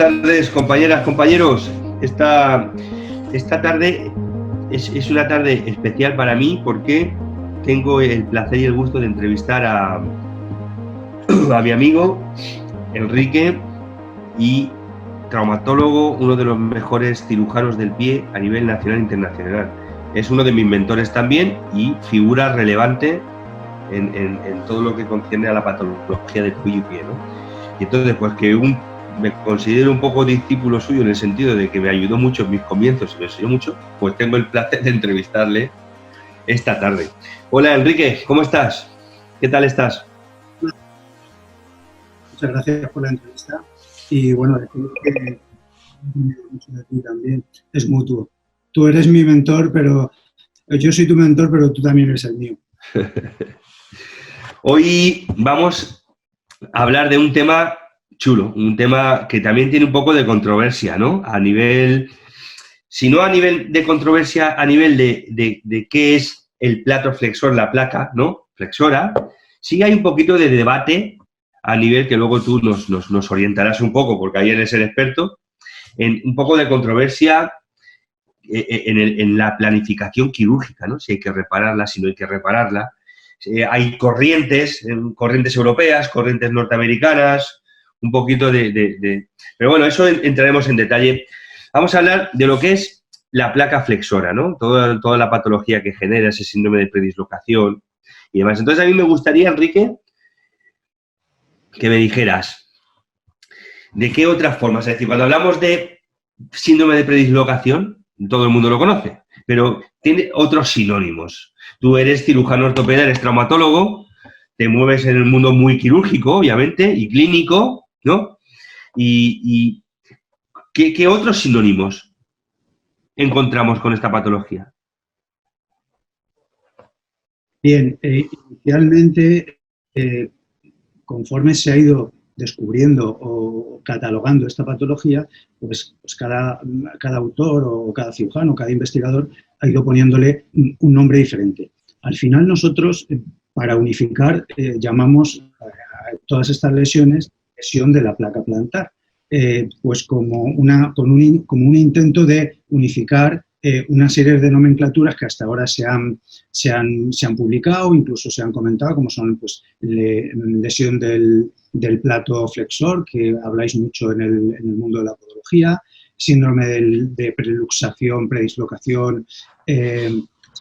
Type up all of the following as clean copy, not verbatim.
tardes, compañeras, compañeros. Esta tarde es una tarde especial para mí porque tengo el placer y el gusto de entrevistar a mi amigo Enrique, y traumatólogo, uno de los mejores cirujanos del pie a nivel nacional e internacional. Es uno de mis mentores también y figura relevante en todo lo que concierne a la patología del cuello y pie, ¿no? Y entonces, pues que me considero un poco discípulo suyo en el sentido de que me ayudó mucho en mis comienzos y me enseñó mucho, pues tengo el placer de entrevistarle esta tarde. Hola Enrique, ¿cómo estás? ¿Qué tal estás? Muchas gracias por la entrevista y bueno, decir que mucho de ti también, es mutuo. Tú eres mi mentor, pero yo soy tu mentor, pero tú también eres el mío. Hoy vamos a hablar de un tema chulo, un tema que también tiene un poco de controversia, ¿no? A nivel, si no a nivel de controversia, a nivel de qué es el plato flexor, la placa, ¿no? Flexora, sí hay un poquito de debate a nivel que luego tú nos orientarás un poco, porque ahí eres el experto, en un poco de controversia en la planificación quirúrgica, ¿no? Si hay que repararla, si no hay que repararla. Hay corrientes europeas, corrientes norteamericanas, un poquito Pero bueno, eso entraremos en detalle. Vamos a hablar de lo que es la placa flexora, ¿no? Toda la patología que genera ese síndrome de predislocación y demás. Entonces, a mí me gustaría, Enrique, que me dijeras de qué otras formas. Es decir, cuando hablamos de síndrome de predislocación, todo el mundo lo conoce, pero tiene otros sinónimos. Tú eres cirujano ortopeda, eres traumatólogo, te mueves en el mundo muy quirúrgico, obviamente, y clínico, ¿no? ¿Y qué otros sinónimos encontramos con esta patología? Bien, inicialmente, conforme se ha ido descubriendo o catalogando esta patología, pues cada autor o cada cirujano, cada investigador ha ido poniéndole un nombre diferente. Al final nosotros, para unificar, llamamos a todas estas lesiones lesión de la placa plantar, pues como un intento de unificar una serie de nomenclaturas que hasta ahora se han publicado, incluso se han comentado, como son pues, lesión del plato flexor, que habláis mucho en el mundo de la podología, síndrome de preluxación, predislocación,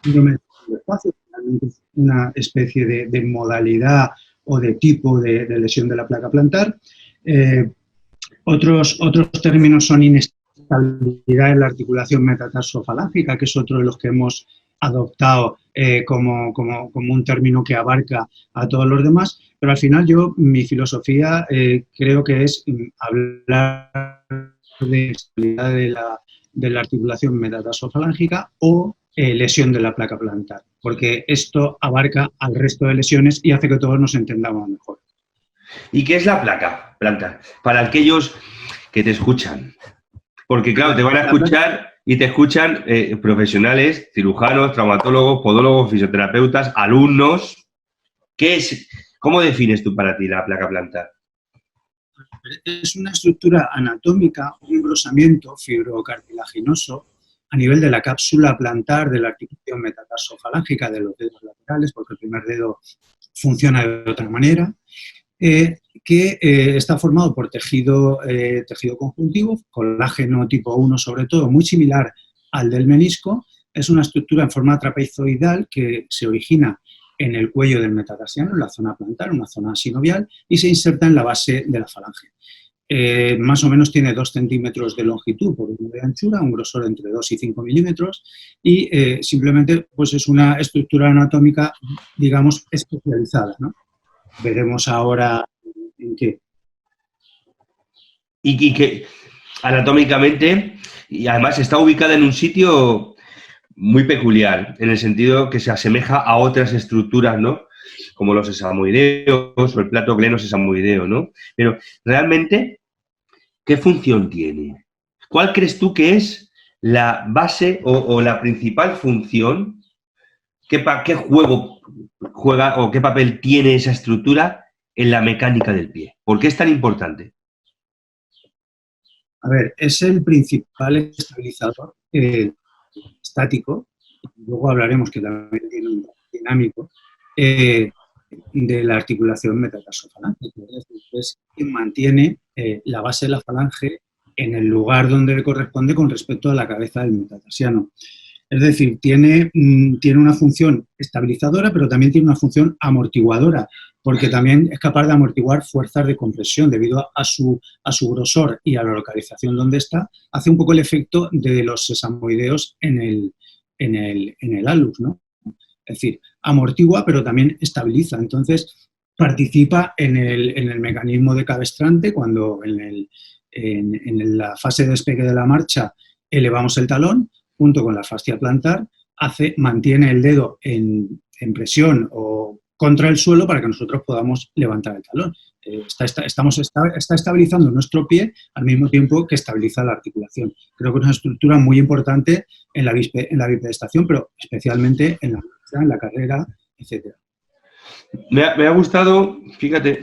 síndrome del espacio, una especie de modalidad o de tipo de lesión de la placa plantar. Otros términos son inestabilidad en la articulación metatarsofalángica, que es otro de los que hemos adoptado como un término que abarca a todos los demás, pero al final mi filosofía creo que es hablar de inestabilidad de la articulación metatarsofalángica o lesión de la placa plantar, porque esto abarca al resto de lesiones y hace que todos nos entendamos mejor. ¿Y qué es la placa plantar? Para aquellos que te escuchan. Porque, claro, te van a escuchar y te escuchan profesionales, cirujanos, traumatólogos, podólogos, fisioterapeutas, alumnos. ¿Cómo defines tú para ti la placa plantar? Es una estructura anatómica, un engrosamiento fibrocartilaginoso a nivel de la cápsula plantar de la articulación metatarsofalángica de los dedos laterales, porque el primer dedo funciona de otra manera, que está formado por tejido conjuntivo, colágeno tipo 1 sobre todo, muy similar al del menisco. Es una estructura en forma trapezoidal que se origina en el cuello del metatarsiano, en la zona plantar, una zona sinovial, y se inserta en la base de la falange. Más o menos tiene 2 centímetros de longitud por 1 de anchura, un grosor entre 2 y 5 milímetros, y simplemente pues es una estructura anatómica, digamos, especializada, ¿no? Veremos ahora en qué. Y que anatómicamente, y además está ubicada en un sitio muy peculiar, en el sentido que se asemeja a otras estructuras, ¿no? Como los sesamoideos o el plato glenosesamoideo, ¿no? Pero realmente, ¿qué función tiene? ¿Cuál crees tú que es la base o la principal función? ¿Qué juego juega o qué papel tiene esa estructura en la mecánica del pie? ¿Por qué es tan importante? A ver, es el principal estabilizador estático, luego hablaremos que también tiene un dinámico, de la articulación metatarsofalángea. Es decir, es quien mantiene la base de la falange en el lugar donde le corresponde con respecto a la cabeza del metatarsiano. Es decir, tiene una función estabilizadora, pero también tiene una función amortiguadora, porque también es capaz de amortiguar fuerzas de compresión debido a su grosor y a la localización donde está. Hace un poco el efecto de los sesamoideos en el hallux, ¿no? Es decir, amortigua, pero también estabiliza. Entonces, participa en el mecanismo de cabestrante cuando en la fase de despegue de la marcha elevamos el talón, junto con la fascia plantar, mantiene el dedo en presión o contra el suelo para que nosotros podamos levantar el talón. Está estabilizando nuestro pie al mismo tiempo que estabiliza la articulación. Creo que es una estructura muy importante en la bipedestación, pero especialmente en la carrera, etc. Me ha gustado, fíjate,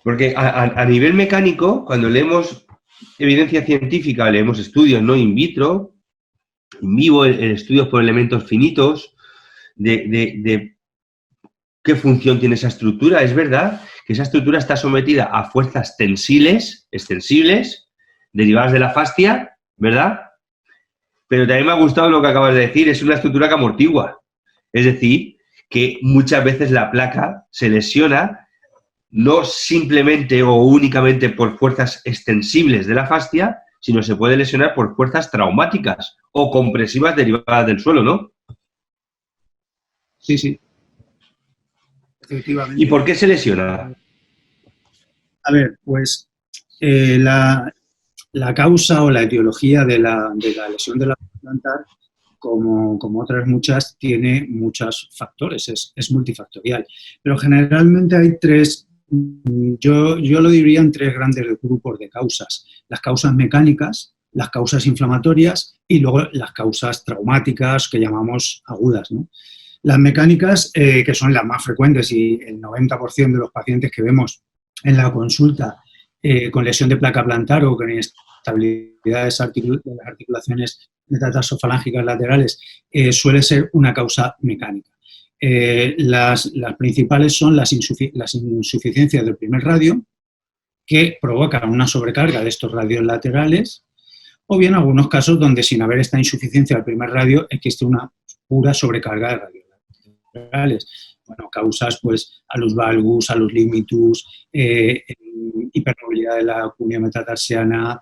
porque a nivel mecánico, cuando leemos evidencia científica, leemos estudios, ¿no? In vitro, in vivo, en estudios por elementos finitos, de qué función tiene esa estructura. Es verdad que esa estructura está sometida a fuerzas extensibles, derivadas de la fascia, ¿verdad? Pero también me ha gustado lo que acabas de decir, es una estructura que amortigua. Es decir, que muchas veces la placa se lesiona no simplemente o únicamente por fuerzas extensibles de la fascia, sino se puede lesionar por fuerzas traumáticas o compresivas derivadas del suelo, ¿no? Sí, sí. Efectivamente. ¿Y por qué se lesiona? A ver, pues la causa o la etiología de la lesión de la plantar, como otras muchas, tiene muchos factores, es multifactorial. Pero generalmente hay tres, yo lo diría en tres grandes grupos de causas. Las causas mecánicas, las causas inflamatorias y luego las causas traumáticas que llamamos agudas, ¿no? Las mecánicas, que son las más frecuentes y el 90% de los pacientes que vemos en la consulta con lesión de placa plantar o con inestabilidad de las articulaciones metatarsofalángicas laterales, suele ser una causa mecánica. Las principales son las insuficiencias del primer radio, que provocan una sobrecarga de estos radios laterales, o bien algunos casos donde sin haber esta insuficiencia del primer radio existe una pura sobrecarga de radios laterales. Bueno, causas pues alus valgus, alus limitus, hipermovilidad de la cunea metatarsiana,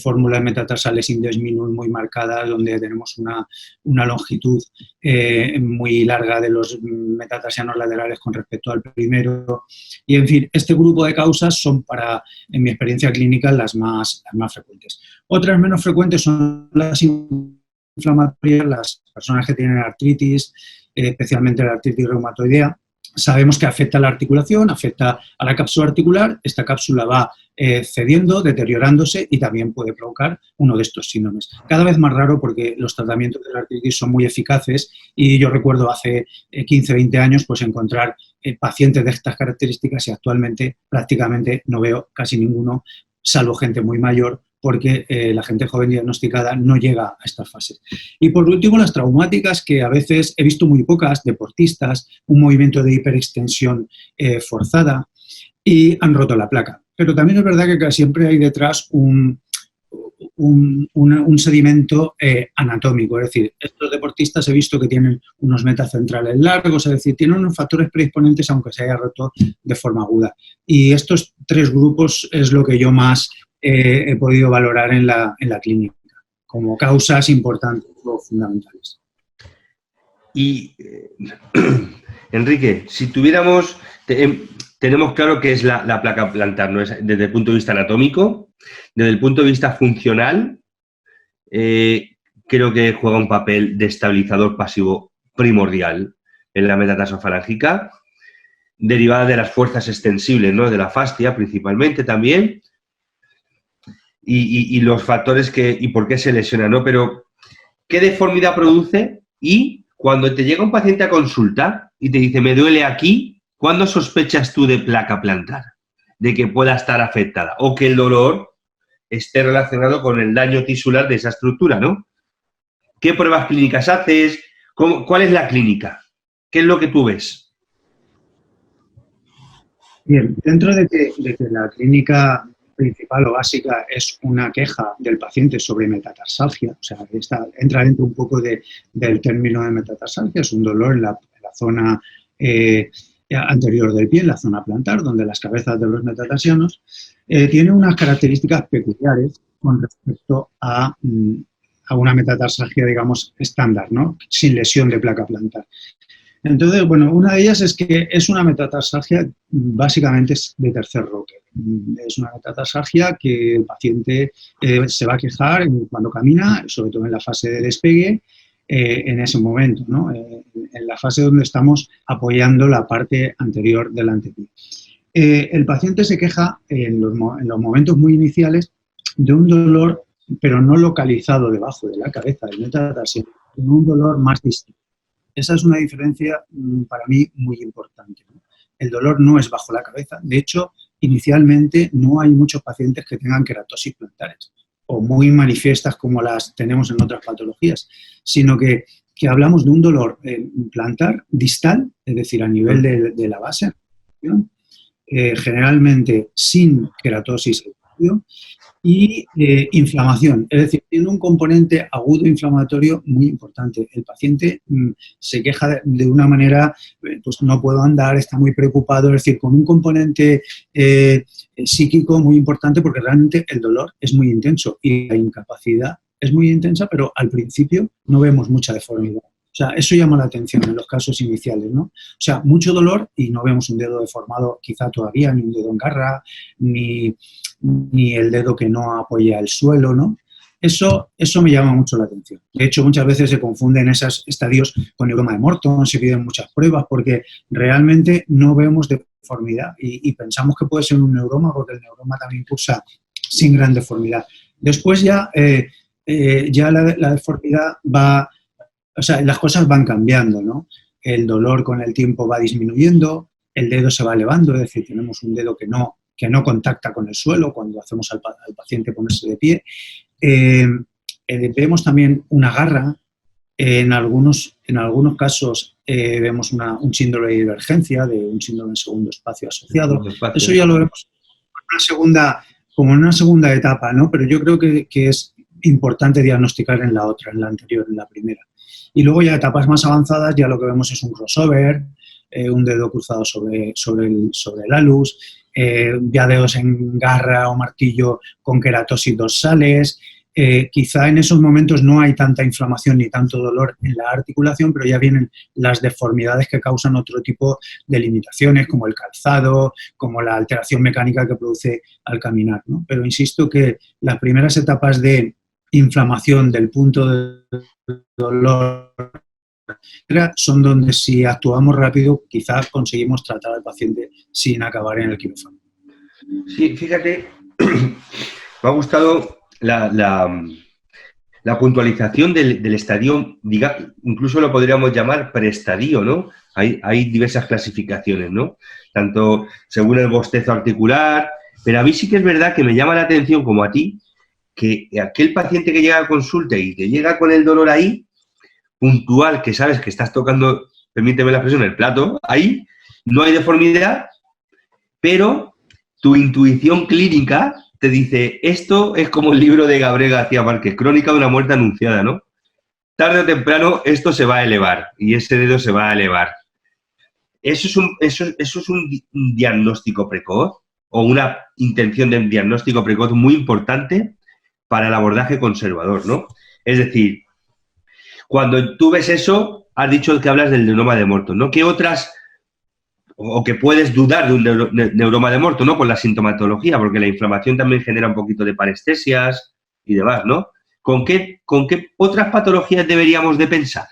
fórmulas metatarsales indesminus muy marcadas, donde tenemos una longitud muy larga de los metatarsianos laterales con respecto al primero. Y, en fin, este grupo de causas son, en mi experiencia clínica, las más frecuentes. Otras menos frecuentes son las inflamatorias, las personas que tienen artritis, especialmente la artritis reumatoidea. Sabemos que afecta a la articulación, afecta a la cápsula articular, esta cápsula va cediendo, deteriorándose y también puede provocar uno de estos síndromes. Cada vez más raro porque los tratamientos de la artritis son muy eficaces y yo recuerdo hace 15, 20 años pues encontrar pacientes de estas características y actualmente prácticamente no veo casi ninguno, salvo gente muy mayor, porque la gente joven diagnosticada no llega a estas fases. Y por último, las traumáticas, que a veces he visto muy pocas, deportistas, un movimiento de hiperextensión forzada y han roto la placa. Pero también es verdad que siempre hay detrás un sedimento anatómico, es decir, estos deportistas he visto que tienen unos metacentrales largos, es decir, tienen unos factores predisponentes aunque se haya roto de forma aguda. Y estos tres grupos es lo que yo más he podido valorar en la clínica como causas importantes o fundamentales. Y, Enrique, si tuviéramos, tenemos claro que es la placa plantar, ¿no? Desde el punto de vista anatómico, desde el punto de vista funcional, creo que juega un papel de estabilizador pasivo primordial en la metatarsofarángica, derivada de las fuerzas extensibles, ¿no? De la fascia principalmente también, y los factores y por qué se lesiona, ¿no? Pero, ¿qué deformidad produce? Y cuando te llega un paciente a consulta y te dice, me duele aquí, ¿cuándo sospechas tú de placa plantar? De que pueda estar afectada o que el dolor esté relacionado con el daño tisular de esa estructura, ¿no? ¿Qué pruebas clínicas haces? ¿Cuál es la clínica? ¿Qué es lo que tú ves? Bien, dentro de que la clínica principal o básica es una queja del paciente sobre metatarsalgia, o sea, entra dentro un poco del término de metatarsalgia, es un dolor en la zona anterior del pie, en la zona plantar, donde las cabezas de los metatarsianos, tiene unas características peculiares con respecto a una metatarsalgia, digamos, estándar, ¿no? Sin lesión de placa plantar. Entonces, bueno, una de ellas es que es una metatarsalgia básicamente de tercer roque. Es una metatarsalgia que el paciente se va a quejar cuando camina, sobre todo en la fase de despegue, en ese momento, ¿no? En la fase donde estamos apoyando la parte anterior del antepié. El paciente se queja en los momentos muy iniciales de un dolor, pero no localizado debajo de la cabeza del metatarsiano, sino un dolor más distinto. Esa es una diferencia para mí muy importante, ¿no? El dolor no es bajo la cabeza. De hecho, inicialmente no hay muchos pacientes que tengan queratosis plantares o muy manifiestas como las tenemos en otras patologías, sino que hablamos de un dolor plantar distal, es decir, a nivel de la base, generalmente sin queratosis y inflamación, es decir, tiene un componente agudo inflamatorio muy importante. El paciente se queja de una manera, pues no puedo andar, está muy preocupado, es decir, con un componente psíquico muy importante porque realmente el dolor es muy intenso y la incapacidad es muy intensa, pero al principio no vemos mucha deformidad. O sea, eso llama la atención en los casos iniciales, ¿no? O sea, mucho dolor y no vemos un dedo deformado quizá todavía, ni un dedo en garra, ni el dedo que no apoya el suelo, ¿no? Eso me llama mucho la atención. De hecho, muchas veces se confunden esos estadios con neuroma de Morton, se piden muchas pruebas porque realmente no vemos deformidad y pensamos que puede ser un neuroma porque el neuroma también cursa sin gran deformidad. Después ya la deformidad va, o sea, las cosas van cambiando, ¿no? El dolor con el tiempo va disminuyendo, el dedo se va elevando, es decir, tenemos un dedo que no contacta con el suelo cuando hacemos al paciente ponerse de pie. Vemos también una garra, en algunos casos vemos un síndrome de divergencia, de un síndrome de segundo espacio asociado. Eso ya lo vemos como en una segunda etapa, ¿no? Pero yo creo que es importante diagnosticar en la otra, en la anterior, en la primera. Y luego ya etapas más avanzadas, ya lo que vemos es un crossover, un dedo cruzado sobre el alus, ya dedos en garra o martillo con queratosis dorsales. Quizá en esos momentos no hay tanta inflamación ni tanto dolor en la articulación, pero ya vienen las deformidades que causan otro tipo de limitaciones, como el calzado, como la alteración mecánica que produce al caminar, ¿no? Pero insisto que las primeras etapas de inflamación del punto de dolor son donde si actuamos rápido quizás conseguimos tratar al paciente sin acabar en el quirófano. Sí, fíjate, me ha gustado la puntualización del estadio, incluso lo podríamos llamar preestadio, ¿no? Hay diversas clasificaciones, ¿no? Tanto según el bostezo articular, pero a mí sí que es verdad que me llama la atención, como a ti, que aquel paciente que llega a consulta y te llega con el dolor ahí, puntual, que sabes que estás tocando, permíteme la expresión, el plato, ahí no hay deformidad, pero tu intuición clínica te dice, esto es como el libro de Gabriel García Márquez, Crónica de una muerte anunciada, ¿no? Tarde o temprano esto se va a elevar y ese dedo se va a elevar. ¿Eso es un diagnóstico precoz o una intención de diagnóstico precoz muy importante para el abordaje conservador, ¿no? Es decir, cuando tú ves eso, has dicho que hablas del neuroma de Morton, ¿no? ¿Qué otras, o que puedes dudar de un neuroma de Morton, ¿no? Por la sintomatología, porque la inflamación también genera un poquito de parestesias y demás, ¿no? ¿Con qué otras patologías deberíamos de pensar,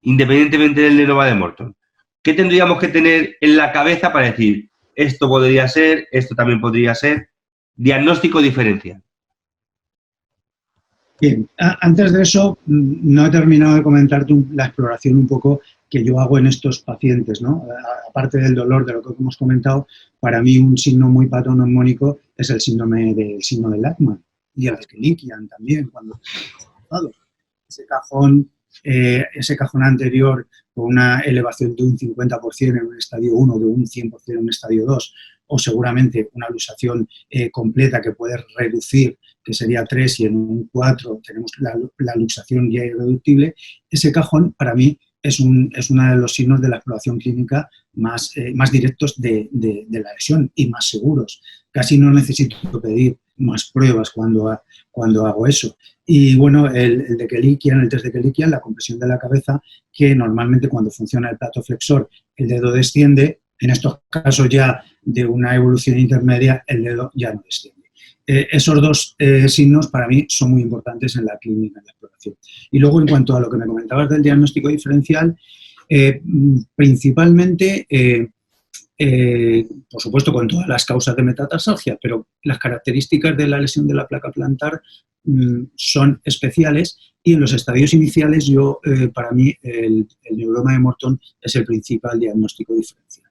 independientemente del neuroma de Morton? ¿Qué tendríamos que tener en la cabeza para decir, esto podría ser, esto también podría ser? Diagnóstico diferencial. Bien, antes de eso, no he terminado de comentarte la exploración un poco que yo hago en estos pacientes, ¿no? Aparte del dolor, de lo que hemos comentado, para mí un signo muy patognomónico es el signo de Lachman. y el de Kelikian también, cuando ese cajón anterior con una elevación de un 50% en un estadio 1, de un 100% en un estadio 2, o seguramente una luxación completa que puede reducir, que sería 3, y en un 4 tenemos la luxación ya irreductible, ese cajón para mí es uno de los signos de la exploración clínica más directos de la lesión y más seguros. Casi no necesito pedir más pruebas cuando hago eso. Y bueno, el de Kelikian, el test de Kelikian, la compresión de la cabeza, que normalmente cuando funciona el plato flexor, el dedo desciende. En estos casos ya de una evolución intermedia, el dedo ya no desciende. Esos dos signos para mí son muy importantes en la clínica de exploración. Y luego, en cuanto a lo que me comentabas del diagnóstico diferencial, principalmente, por supuesto, con todas las causas de metatarsalgia, pero las características de la lesión de la placa plantar son especiales, y en los estadios iniciales para mí el neuroma de Morton es el principal diagnóstico diferencial.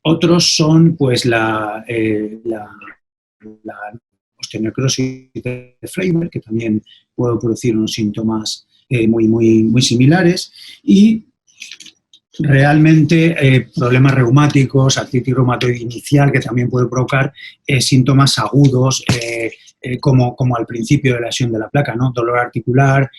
Otros son pues la osteonecrosis de Freiberg, que también puede producir unos síntomas muy similares, y realmente problemas reumáticos, artritis reumatoide inicial, que también puede provocar síntomas agudos, como al principio de la lesión de la placa, ¿no? Dolor articular,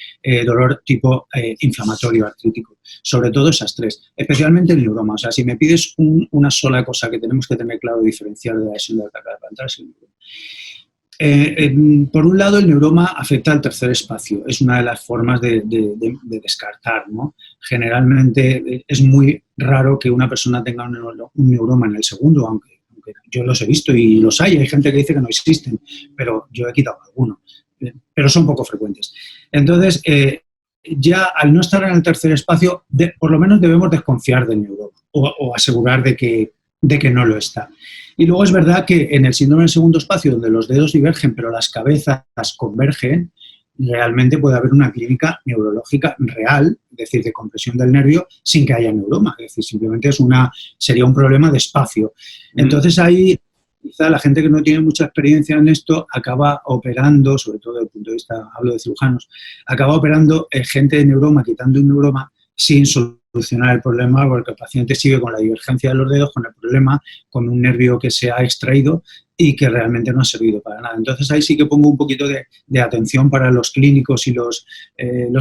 dolor tipo inflamatorio artrítico. Sobre todo esas tres, especialmente el neuroma. O sea, si me pides una sola cosa que tenemos que tener claro diferenciar de la lesión de la placa plantar, es el neuroma. Por un lado, el neuroma afecta al tercer espacio. Es una de las formas de descartar, ¿no? Generalmente es muy raro que una persona tenga un neuroma en el segundo, aunque yo los he visto y los hay gente que dice que no existen, pero yo he quitado alguno. Pero son poco frecuentes. Entonces, ya al no estar en el tercer espacio, por lo menos debemos desconfiar del neuroma o asegurar de que no lo está. Y luego es verdad que en el síndrome del segundo espacio, donde los dedos divergen pero las cabezas convergen, realmente puede haber una clínica neurológica real, es decir, de compresión del nervio, sin que haya neuroma. Es decir, simplemente sería un problema de espacio. Entonces ahí quizá la gente que no tiene mucha experiencia en esto acaba operando, sobre todo desde el punto de vista, hablo de cirujanos, acaba operando gente de neuroma, quitando un neuroma sin solucionar el problema, porque el paciente sigue con la divergencia de los dedos, con el problema, con un nervio que se ha extraído y que realmente no ha servido para nada. Entonces ahí sí que pongo un poquito de atención para los clínicos y los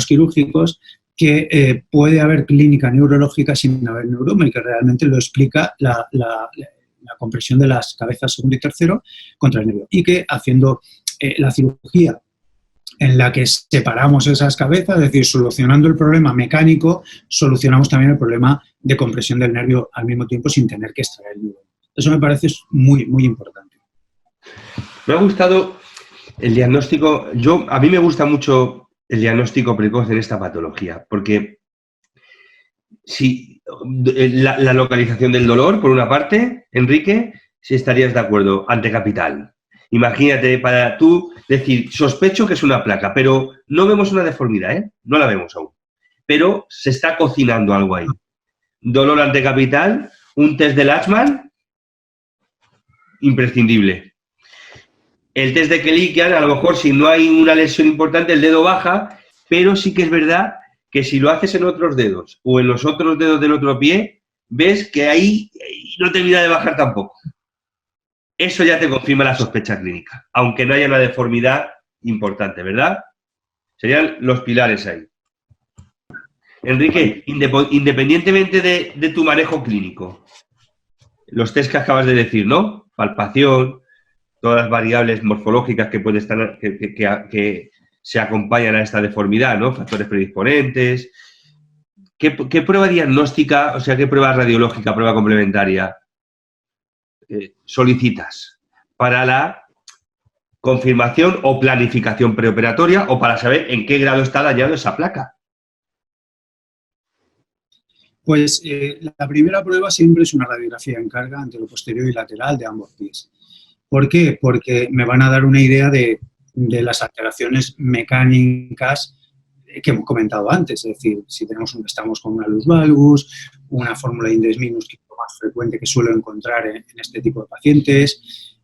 quirúrgicos, que puede haber clínica neurológica sin haber neuroma, y que realmente lo explica la compresión de las cabezas segundo y tercero contra el nervio. Y que haciendo la cirugía en la que separamos esas cabezas, es decir, solucionando el problema mecánico, solucionamos también el problema de compresión del nervio al mismo tiempo sin tener que extraer el neuroma. Eso me parece muy, muy importante. Me ha gustado el diagnóstico. A mí me gusta mucho el diagnóstico precoz en esta patología, porque si la localización del dolor, por una parte, Enrique, si estarías de acuerdo, antecapital. Imagínate, para tú decir, sospecho que es una placa, pero no vemos una deformidad, ¿eh? No la vemos aún. Pero se está cocinando algo ahí. Dolor antecapital, un test de Lachman, imprescindible. El test de Kelikian, a lo mejor si no hay una lesión importante, el dedo baja, pero sí que es verdad que si lo haces en otros dedos o en los otros dedos del otro pie, ves que ahí no termina de bajar tampoco. Eso ya te confirma la sospecha clínica, aunque no haya una deformidad importante, ¿verdad? Serían los pilares ahí. Enrique, independientemente de tu manejo clínico, los test que acabas de decir, ¿no? Palpación, todas las variables morfológicas que pueden estar, que se acompañan a esta deformidad, ¿no? Factores predisponentes. ¿Qué prueba diagnóstica, o sea, qué prueba radiológica, prueba complementaria solicitas para la confirmación o planificación preoperatoria o para saber en qué grado está dañado esa placa? Pues la primera prueba siempre es una radiografía en carga anteroposterior y lateral de ambos pies. ¿Por qué? Porque me van a dar una idea de las alteraciones mecánicas que hemos comentado antes. Es decir, si estamos con una luz valgus, una fórmula de index minus, que es lo más frecuente que suelo encontrar en este tipo de pacientes,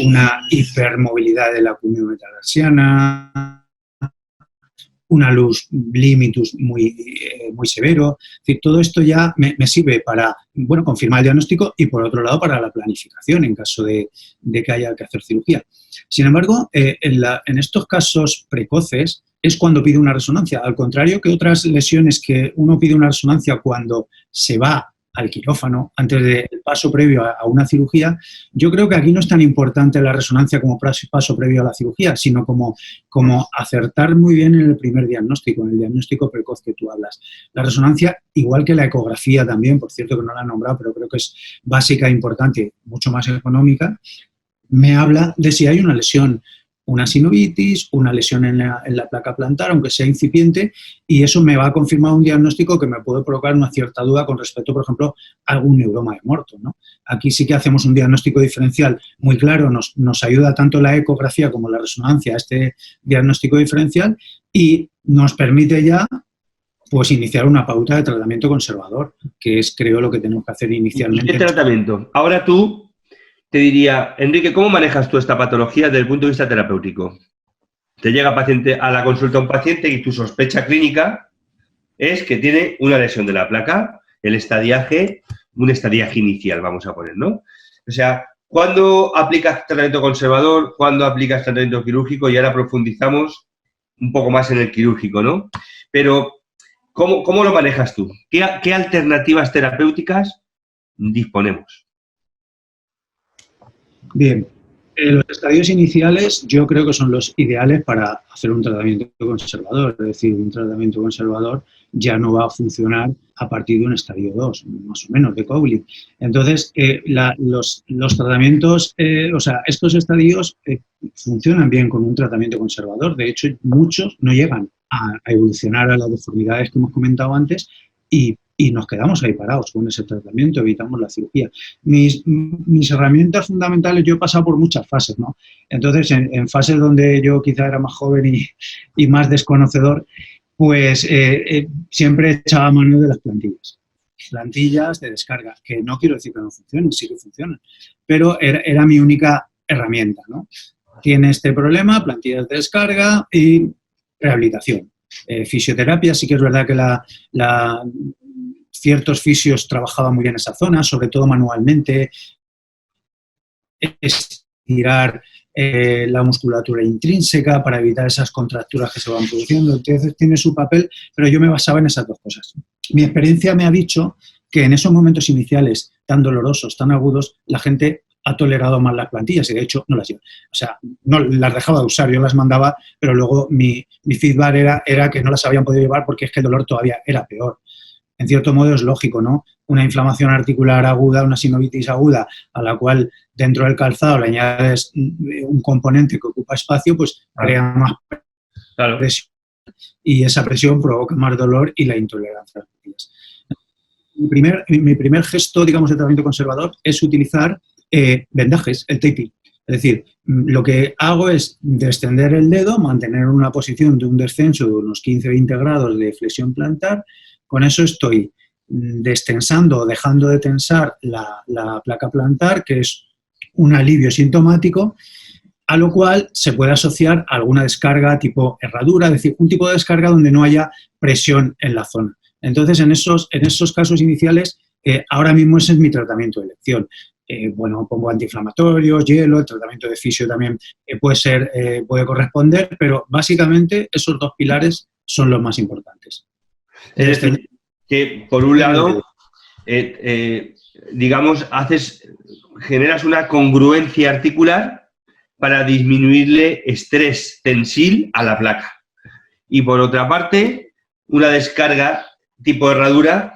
una hipermovilidad de la cúmula metatarsiana, una luz limitus muy severo. Es decir, todo esto ya me sirve para, bueno, confirmar el diagnóstico y, por otro lado, para la planificación en caso de que haya que hacer cirugía. Sin embargo, en estos casos precoces es cuando pide una resonancia. Al contrario que otras lesiones que uno pide una resonancia cuando se va al quirófano, antes del paso previo a una cirugía, yo creo que aquí no es tan importante la resonancia como paso previo a la cirugía, sino como acertar muy bien en el primer diagnóstico, en el diagnóstico precoz que tú hablas. La resonancia, igual que la ecografía también, por cierto que no la he nombrado, pero creo que es básica e importante, mucho más económica, me habla de si hay una lesión, una sinovitis, una lesión en la placa plantar, aunque sea incipiente, y eso me va a confirmar un diagnóstico que me puede provocar una cierta duda con respecto, por ejemplo, a algún neuroma de Morton, ¿no? Aquí sí que hacemos un diagnóstico diferencial muy claro, nos ayuda tanto la ecografía como la resonancia a este diagnóstico diferencial y nos permite ya pues iniciar una pauta de tratamiento conservador, que es, creo, lo que tenemos que hacer inicialmente. ¿Y qué tratamiento? Ahora tú te diría, Enrique, ¿cómo manejas tú esta patología desde el punto de vista terapéutico? Te llega a la consulta un paciente y tu sospecha clínica es que tiene una lesión de la placa, un estadiaje inicial, vamos a poner, ¿no? O sea, ¿cuándo aplicas tratamiento conservador? ¿Cuándo aplicas tratamiento quirúrgico? Y ahora profundizamos un poco más en el quirúrgico, ¿no? Pero, ¿cómo lo manejas tú? ¿Qué alternativas terapéuticas disponemos? Bien, los estadios iniciales yo creo que son los ideales para hacer un tratamiento conservador, es decir, un tratamiento conservador ya no va a funcionar a partir de un estadio 2, más o menos, de Cowley. Entonces, los tratamientos, estos estadios funcionan bien con un tratamiento conservador, de hecho, muchos no llegan a evolucionar a las deformidades que hemos comentado antes y nos quedamos ahí parados con ese tratamiento, evitamos la cirugía. Mis herramientas fundamentales, yo he pasado por muchas fases, ¿no? Entonces, en fases donde yo quizá era más joven y más desconocedor, pues siempre echaba mano de las plantillas. Plantillas de descarga, que no quiero decir que no funcionen, sí que funcionan, pero era mi única herramienta, ¿no? Tiene este problema, plantillas de descarga y rehabilitación. Fisioterapia, sí que es verdad que ciertos fisios trabajaban muy bien esa zona, sobre todo manualmente, estirar la musculatura intrínseca para evitar esas contracturas que se van produciendo. Entonces tiene su papel, pero yo me basaba en esas dos cosas. Mi experiencia me ha dicho que en esos momentos iniciales tan dolorosos, tan agudos, la gente ha tolerado más las plantillas y de hecho no las lleva. O sea, no las dejaba de usar, yo las mandaba, pero luego mi feedback era que no las habían podido llevar porque es que el dolor todavía era peor. En cierto modo es lógico, ¿no? Una inflamación articular aguda, una sinovitis aguda, a la cual dentro del calzado le añades un componente que ocupa espacio, pues crea más presión. Y esa presión provoca más dolor y la intolerancia a las plantillas. Mi primer gesto, digamos, de tratamiento conservador es utilizar vendajes, el taping. Es decir, lo que hago es descender el dedo, mantener una posición de un descenso de unos 15-20 grados de flexión plantar. Con eso estoy destensando o dejando de tensar la placa plantar, que es un alivio sintomático, a lo cual se puede asociar a alguna descarga tipo herradura, es decir, un tipo de descarga donde no haya presión en la zona. Entonces, en esos casos iniciales, ahora mismo ese es mi tratamiento de elección. Pongo antiinflamatorios, hielo, el tratamiento de fisio también puede corresponder, pero básicamente esos dos pilares son los más importantes. Es decir, que por un lado, digamos, generas una congruencia articular para disminuirle estrés tensil a la placa. Y por otra parte, una descarga tipo herradura,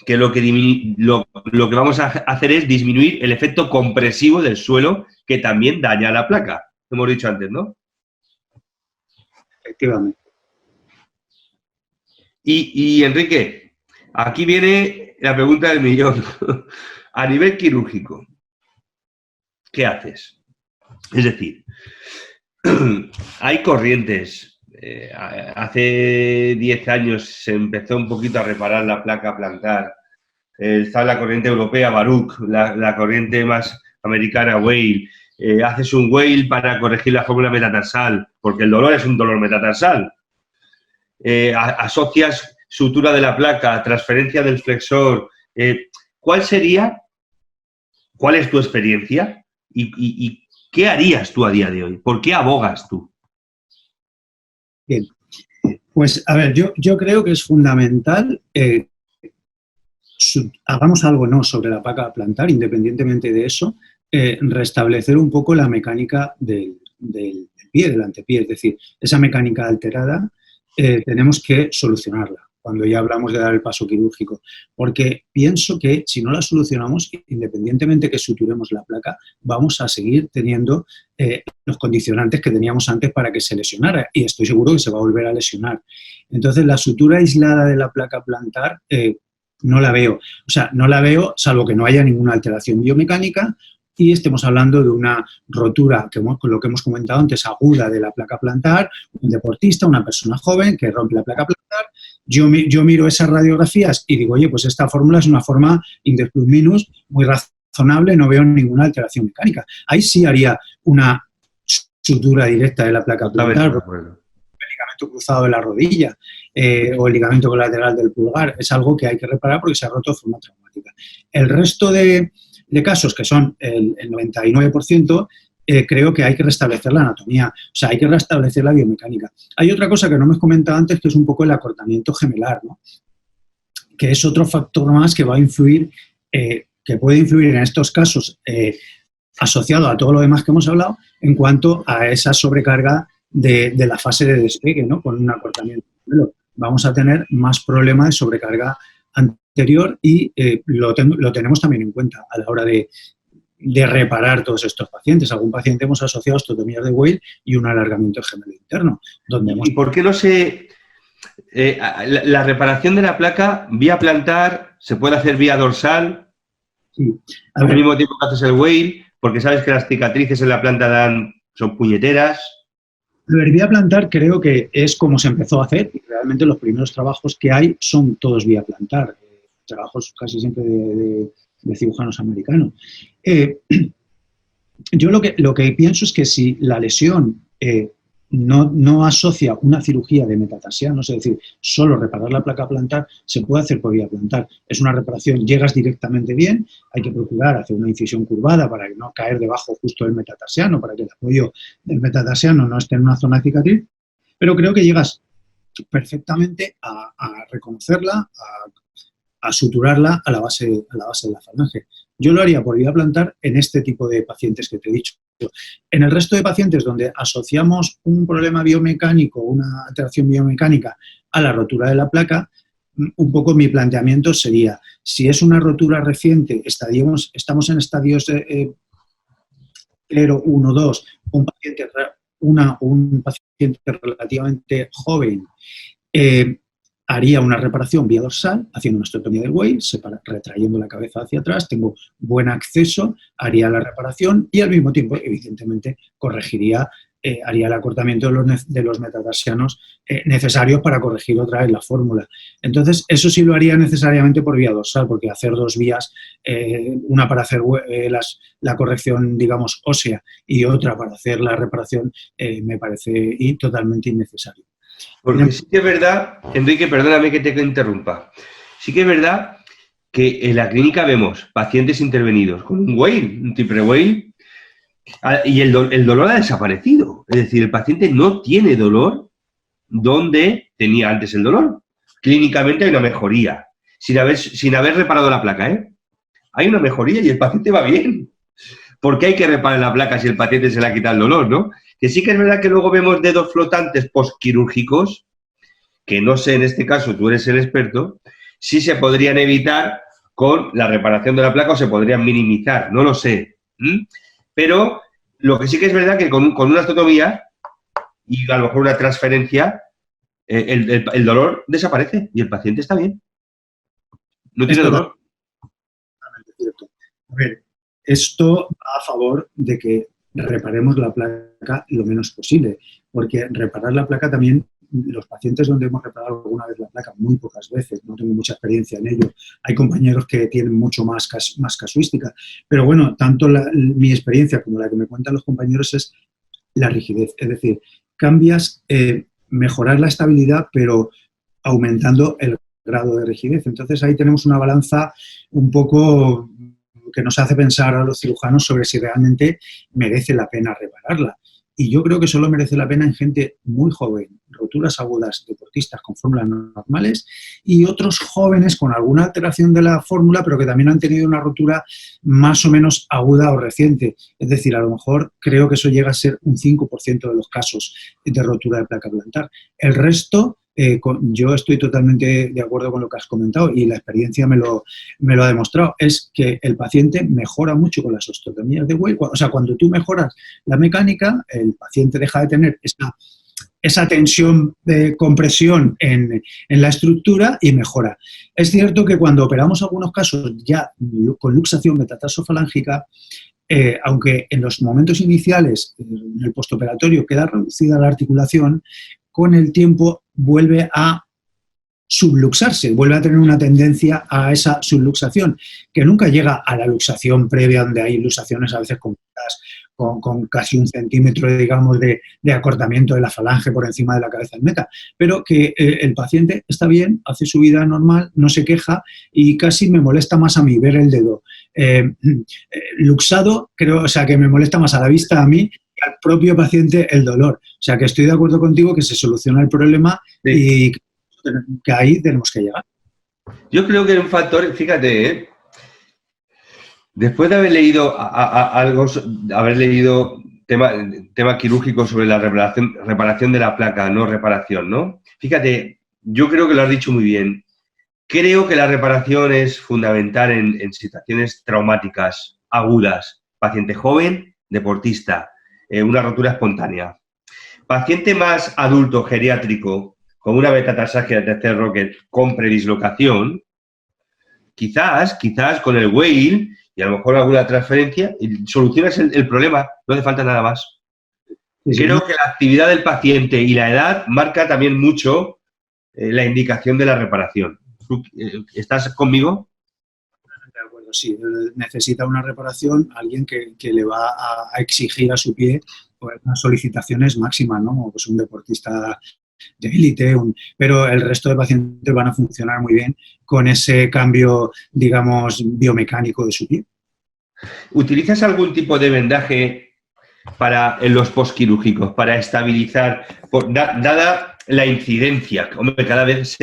que lo que vamos a hacer es disminuir el efecto compresivo del suelo, que también daña la placa. Lo hemos dicho antes, ¿no? Efectivamente. Y Enrique, aquí viene la pregunta del millón. A nivel quirúrgico, ¿qué haces? Es decir, hay corrientes. Hace 10 años se empezó un poquito a reparar la placa plantar. Está la corriente europea, Baruch, la corriente más americana, Whale, haces un Whale para corregir la fórmula metatarsal, porque el dolor es un dolor metatarsal. Asocias sutura de la placa, transferencia del flexor. ¿Cuál es tu experiencia y qué harías tú a día de hoy? ¿Por qué abogas tú? Bien, pues a ver, yo creo que es fundamental hagamos algo no sobre la placa plantar, independientemente de eso, restablecer un poco la mecánica del pie, del antepié, es decir, esa mecánica alterada tenemos que solucionarla cuando ya hablamos de dar el paso quirúrgico, porque pienso que si no la solucionamos, independientemente que suturemos la placa, vamos a seguir teniendo los condicionantes que teníamos antes para que se lesionara, y estoy seguro que se va a volver a lesionar. Entonces, la sutura aislada de la placa plantar no la veo. O sea, no la veo salvo que no haya ninguna alteración biomecánica y estemos hablando de una rotura, con lo que hemos comentado antes, aguda de la placa plantar, un deportista, una persona joven que rompe la placa plantar. Yo miro esas radiografías y digo, oye, pues esta fórmula es una forma index plus minus muy razonable, no veo ninguna alteración mecánica. Ahí sí haría una sutura directa de la placa plantar. El ligamento cruzado de la rodilla o el ligamento colateral del pulgar es algo que hay que reparar porque se ha roto de forma traumática. El resto de casos, que son el 99%, creo que hay que restablecer la anatomía, o sea, hay que restablecer la biomecánica. Hay otra cosa que no me he comentado antes, que es un poco el acortamiento gemelar, ¿no? Que es otro factor más que va a influir, que puede influir en estos casos, asociado a todo lo demás que hemos hablado, en cuanto a esa sobrecarga de la fase de despegue, ¿no? Con un acortamiento gemelo. Vamos a tener más problemas de sobrecarga anterior y lo tenemos también en cuenta a la hora de reparar todos estos pacientes. Algún paciente hemos asociado osteotomías de Whale y un alargamiento gemelo interno. ¿Y por qué no se...? La reparación de la placa vía plantar se puede hacer vía dorsal, sí. Al mismo tiempo que haces el Whale, porque sabes que las cicatrices en la planta son puñeteras. A ver, vía plantar creo que es como se empezó a hacer y realmente los primeros trabajos que hay son todos vía plantar, trabajos casi siempre de cirujanos americanos. Yo lo que pienso es que si la lesión no asocia una cirugía de metatarsianos, es decir, solo reparar la placa plantar, se puede hacer por vía plantar. Es una reparación, llegas directamente bien, hay que procurar hacer una incisión curvada para no caer debajo justo del metatarsiano, para que el apoyo del metatarsiano no esté en una zona de cicatriz, pero creo que llegas perfectamente a reconocerla, a suturarla a la base de la falange. Yo lo haría por vía plantar en este tipo de pacientes que te he dicho. En el resto de pacientes donde asociamos un problema biomecánico, una alteración biomecánica a la rotura de la placa, un poco mi planteamiento sería, si es una rotura reciente, estamos en estadios 0, 1, 2, un paciente relativamente joven, haría una reparación vía dorsal, haciendo una osteotomía del Whale, retrayendo la cabeza hacia atrás, tengo buen acceso, haría la reparación y al mismo tiempo, evidentemente, haría el acortamiento de los metatarsianos necesarios para corregir otra vez la fórmula. Entonces, eso sí lo haría necesariamente por vía dorsal, porque hacer dos vías, una para hacer la corrección, digamos, ósea y otra para hacer la reparación, me parece totalmente innecesario. Porque sí que es verdad, Enrique, perdóname que te interrumpa, sí que es verdad que en la clínica vemos pacientes intervenidos con un Whale, un triple Whale, y el dolor ha desaparecido. Es decir, el paciente no tiene dolor donde tenía antes el dolor. Clínicamente hay una mejoría, sin haber reparado la placa, ¿eh? Hay una mejoría y el paciente va bien. ¿Por qué hay que reparar la placa si el paciente se le ha quitado el dolor, no? Que sí que es verdad que luego vemos dedos flotantes postquirúrgicos, que no sé, en este caso tú eres el experto, sí se podrían evitar con la reparación de la placa o se podrían minimizar, no lo sé. Pero lo que sí que es verdad que con una osteotomía y a lo mejor una transferencia, el dolor desaparece y el paciente está bien. No tiene dolor. A ver, esto va a favor de que reparemos la placa lo menos posible, porque reparar la placa también los pacientes donde hemos reparado alguna vez la placa, muy pocas veces, no tengo mucha experiencia en ello. Hay compañeros que tienen mucho más casuística. Pero bueno, tanto mi experiencia como la que me cuentan los compañeros es la rigidez. Es decir, cambias, mejorar la estabilidad, pero aumentando el grado de rigidez. Entonces ahí tenemos una balanza un poco que nos hace pensar a los cirujanos sobre si realmente merece la pena repararla. Y yo creo que solo merece la pena en gente muy joven, roturas agudas, deportistas con fórmulas normales y otros jóvenes con alguna alteración de la fórmula, pero que también han tenido una rotura más o menos aguda o reciente. Es decir, a lo mejor creo que eso llega a ser un 5% de los casos de rotura de placa plantar. El resto, yo estoy totalmente de acuerdo con lo que has comentado y la experiencia me lo ha demostrado, es que el paciente mejora mucho con las osteotomías de Weil. O sea, cuando tú mejoras la mecánica, el paciente deja de tener esa tensión de compresión en la estructura y mejora. Es cierto que cuando operamos algunos casos ya con luxación metatarsofalágica, aunque en los momentos iniciales, en el postoperatorio, queda reducida la articulación, con el tiempo vuelve a subluxarse, vuelve a tener una tendencia a esa subluxación, que nunca llega a la luxación previa, donde hay luxaciones a veces completas, con casi 1 centímetro, digamos, de acortamiento de la falange por encima de la cabeza del meta, pero que el paciente está bien, hace su vida normal, no se queja y casi me molesta más a mí ver el dedo luxado, creo, o sea, que me molesta más a la vista a mí que al propio paciente el dolor. O sea, que estoy de acuerdo contigo que se soluciona el problema y que ahí tenemos que llegar. Yo creo que es un factor, fíjate, después de haber leído tema quirúrgico sobre la reparación de la placa, no reparación, ¿no? Fíjate, yo creo que lo has dicho muy bien. Creo que la reparación es fundamental en situaciones traumáticas, agudas. Paciente joven, deportista, una rotura espontánea. Paciente más adulto, geriátrico, con una metatarsalgia de tercer Rocket con predislocación, quizás con el Weil y a lo mejor alguna transferencia, y solucionas el problema, no hace falta nada más. Sí. Creo que la actividad del paciente y la edad marca también mucho la indicación de la reparación. ¿Estás conmigo? De acuerdo, sí. Necesita una reparación alguien que le va a exigir a su pie pues, unas solicitaciones máximas, ¿no? Pues un deportista de élite, pero el resto de pacientes van a funcionar muy bien con ese cambio, digamos, biomecánico de su pie. ¿Utilizas algún tipo de vendaje en los postquirúrgicos para estabilizar, dada la incidencia? Hombre, cada vez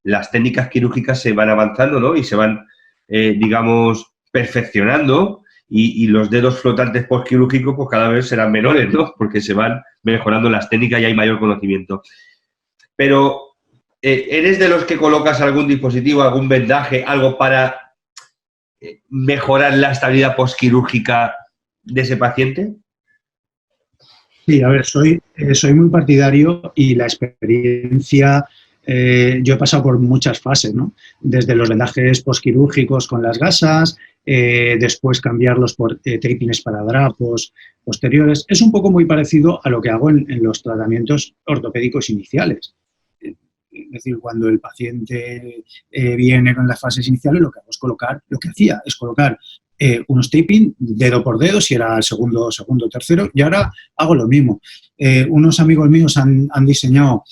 las técnicas quirúrgicas se van avanzando, ¿no? Y se van, digamos, perfeccionando y los dedos flotantes postquirúrgicos pues cada vez serán menores, ¿no? Porque se van mejorando las técnicas y hay mayor conocimiento. Pero, ¿eres de los que colocas algún dispositivo, algún vendaje, algo para mejorar la estabilidad postquirúrgica de ese paciente? Sí, a ver, soy muy partidario y la experiencia, yo he pasado por muchas fases, ¿no? Desde los vendajes postquirúrgicos con las gasas, después cambiarlos por taping esparadrapos posteriores. Es un poco muy parecido a lo que hago en los tratamientos ortopédicos iniciales. Es decir, cuando el paciente viene con las fases iniciales, lo que hago es colocar unos taping dedo por dedo, si era el segundo, tercero, y ahora hago lo mismo. Unos amigos míos han diseñado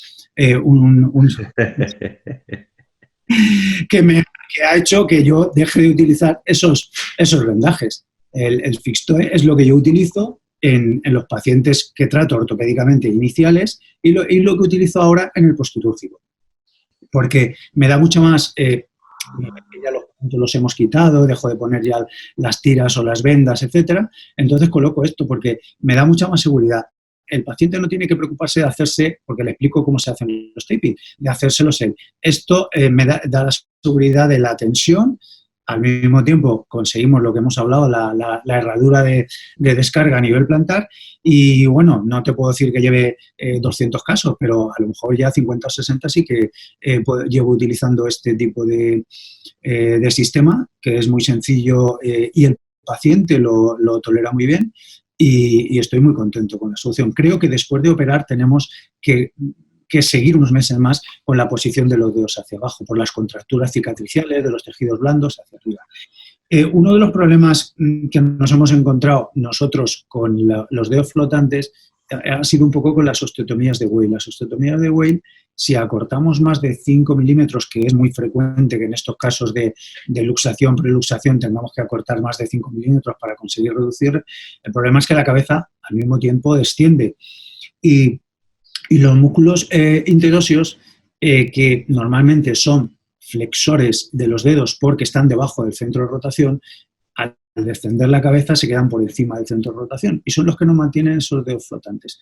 que ha hecho que yo deje de utilizar esos vendajes. El Fixtoe es lo que yo utilizo en los pacientes que trato ortopédicamente iniciales y lo que utilizo ahora en el postquirúrgico. Porque me da mucho más... ya los hemos quitado, dejo de poner ya las tiras o las vendas, etcétera. Entonces coloco esto porque me da mucha más seguridad. El paciente no tiene que preocuparse de hacerse, porque le explico cómo se hacen los taping, de hacérselos él. Esto me da la seguridad de la tensión. Al mismo tiempo conseguimos lo que hemos hablado, la herradura de descarga a nivel plantar y, bueno, no te puedo decir que lleve 200 casos, pero a lo mejor ya 50 o 60 sí que llevo utilizando este tipo de sistema, que es muy sencillo y el paciente lo tolera muy bien. y estoy muy contento con la solución. Creo que después de operar tenemos que seguir unos meses más con la posición de los dedos hacia abajo, por las contracturas cicatriciales de los tejidos blandos hacia arriba. Uno de los problemas que nos hemos encontrado nosotros con los dedos flotantes ha sido un poco con las osteotomías de Weil. Las osteotomías de Weil, si acortamos más de 5 milímetros, que es muy frecuente que en estos casos de luxación, preluxación, tengamos que acortar más de 5 milímetros para conseguir reducir, el problema es que la cabeza al mismo tiempo desciende. Y los músculos interóseos, que normalmente son flexores de los dedos porque están debajo del centro de rotación, al descender la cabeza se quedan por encima del centro de rotación y son los que nos mantienen esos dedos flotantes.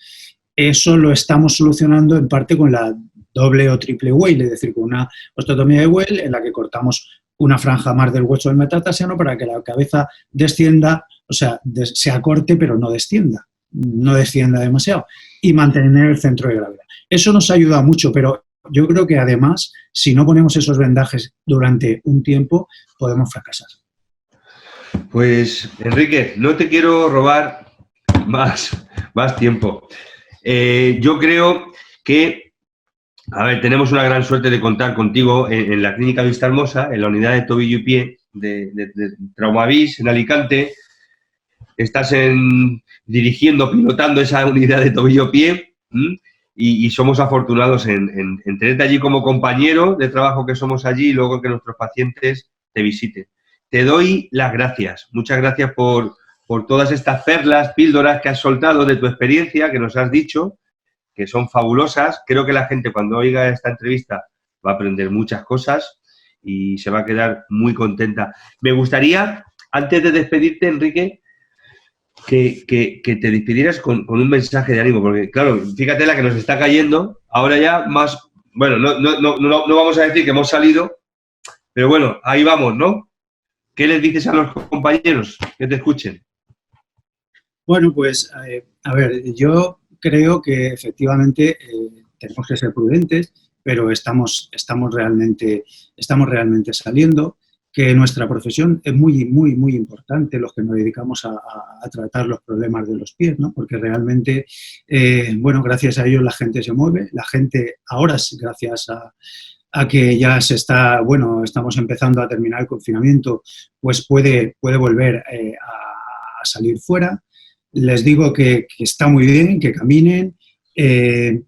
Eso lo estamos solucionando en parte con la doble o triple Weil, es decir, con una osteotomía de Weil en la que cortamos una franja más del hueso del metatarsiano para que la cabeza descienda, o sea, se acorte pero no descienda demasiado y mantener el centro de gravedad. Eso nos ayuda mucho, pero yo creo que además, si no ponemos esos vendajes durante un tiempo, podemos fracasar. Pues, Enrique, no te quiero robar más tiempo. Yo creo que, a ver, tenemos una gran suerte de contar contigo en la Clínica Vista Hermosa, en la unidad de tobillo y pie de Traumavis, en Alicante. Estás dirigiendo, pilotando esa unidad de tobillo-pie y somos afortunados en tenerte allí como compañero de trabajo que somos allí y luego que nuestros pacientes te visiten. Te doy las gracias. Muchas gracias por todas estas perlas, píldoras que has soltado de tu experiencia, que nos has dicho, que son fabulosas. Creo que la gente cuando oiga esta entrevista va a aprender muchas cosas y se va a quedar muy contenta. Me gustaría, antes de despedirte, Enrique, que te despidieras con un mensaje de ánimo, porque claro, fíjate la que nos está cayendo, ahora ya más, bueno, no vamos a decir que hemos salido, pero bueno, ahí vamos, ¿no? ¿Qué les dices a los compañeros que te escuchen? Bueno, pues, a ver, yo creo que efectivamente tenemos que ser prudentes, pero estamos realmente saliendo, que nuestra profesión es muy, muy, muy importante, los que nos dedicamos a tratar los problemas de los pies, ¿no? Porque realmente, bueno, gracias a ellos la gente se mueve, la gente ahora, gracias a que ya estamos empezando a terminar el confinamiento, pues puede volver a salir fuera. Les digo que está muy bien, que caminen, que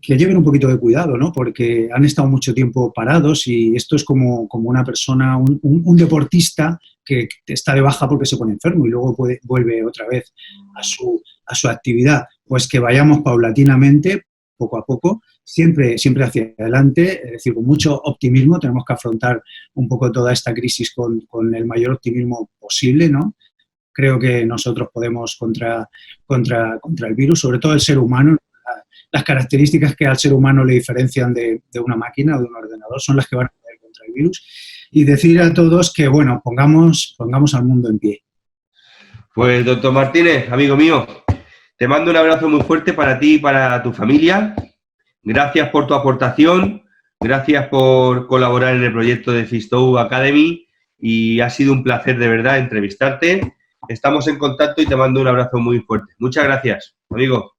lleven un poquito de cuidado, ¿no? Porque han estado mucho tiempo parados y esto es como una persona, un deportista que está de baja porque se pone enfermo y luego vuelve otra vez a su actividad. Pues que vayamos paulatinamente, poco a poco, siempre hacia adelante, es decir, con mucho optimismo. Tenemos que afrontar un poco toda esta crisis con el mayor optimismo posible, ¿no? Creo que nosotros podemos contra el virus, sobre todo el ser humano. Las características que al ser humano le diferencian de una máquina o de un ordenador son las que van a poder contra el virus. Y decir a todos que, bueno, pongamos al mundo en pie. Pues, doctor Martínez, amigo mío, te mando un abrazo muy fuerte para ti y para tu familia. Gracias por tu aportación, gracias por colaborar en el proyecto de Fistow Academy y ha sido un placer de verdad entrevistarte. Estamos en contacto y te mando un abrazo muy fuerte. Muchas gracias, amigo.